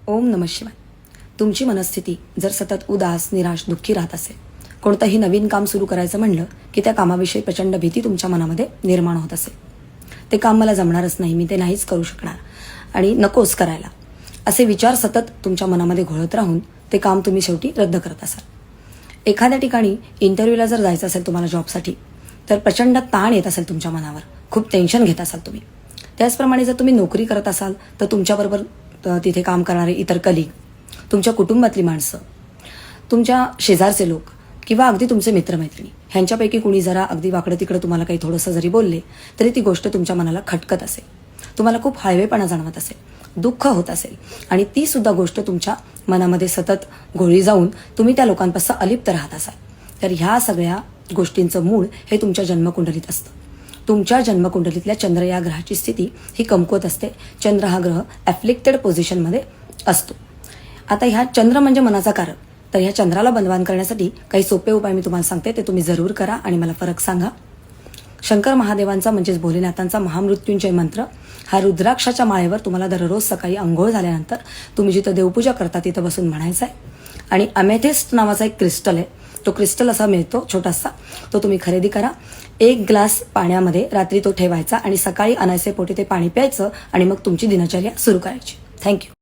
ओम नमः शिवाय. तुमची मनस्थिती जर सतत उदास, निराश, दुःखी राहत असेल, कोणतंही नवीन काम सुरू करायचं म्हणलं की त्या कामाविषयी प्रचंड भीती तुमच्या मनामध्ये निर्माण होत असेल. ते काम मला जमणारच नाही, मी ते नाहीच करू शकणार आणि नकोच करायला, असे विचार सतत तुमच्या मनामध्ये घोळत राहून ते काम तुम्ही शेवटी रद्द करत असाल. एखाद्या ठिकाणी इंटरव्ह्यूला जर जायचं असेल तुम्हाला जॉबसाठी, तर प्रचंड ताण येत असेल तुमच्या मनावर, खूप टेन्शन घेत असाल तुम्ही. त्याचप्रमाणे जर तुम्ही नोकरी करत असाल तर तुमच्याबरोबर तिथे काम करणारे इतर कलीग, तुमच्या कुटुंबातली माणसं, तुमच्या शेजारचे लोक किंवा अगदी तुमचे मित्रमैत्रिणी ह्यांच्यापैकी कुणी जरा अगदी वाकडं तिकडं तुम्हाला काही थोडंसं जरी बोलले तरी ती गोष्ट तुमच्या मनाला खटकत असेल, तुम्हाला खूप हळवेपणा जाणवत असेल, दुःख होत असेल आणि ती सुद्धा गोष्ट तुमच्या मनामध्ये सतत घोळी जाऊन तुम्ही त्या लोकांपासून अलिप्त राहत असाल. तर ह्या सगळ्या गोष्टींचं मूळ हे तुमच्या जन्मकुंडलीत असतं. तुमच्या जन्मकुंडलीतल्या चंद्र या ग्रहाची स्थिती ही कमकुवत असते. चंद्र हा ग्रह ॲफ्लिक्टेड पोझिशनमध्ये असतो. आता ह्या चंद्र म्हणजे मनाचा कारक, तर ह्या चंद्राला बंधवान करण्यासाठी काही सोपे उपाय मी तुम्हाला सांगते, ते तुम्ही जरूर करा आणि मला फरक सांगा. शंकर महादेवांचा म्हणजेच भोलेनाथांचा महामृत्युंजय मंत्र हा रुद्राक्षाच्या माळेवर तुम्हाला दररोज सकाळी अंघोळ झाल्यानंतर तुम्ही जिथं देवपूजा करता तिथं बसून म्हणायचा आहे. आणि अमेथिस्ट नावाचा एक क्रिस्टल आहे, तो क्रिस्टल असा मिळतो छोटासा, तो तुम्ही खरेदी करा. 1 ग्लास पाण्यामध्ये रात्री तो ठेवायचा आणि सकाळी अनायसे पोटी ते पाणी प्यायचं आणि मग तुमची दिनचर्या सुरू करायची. थँक्यू.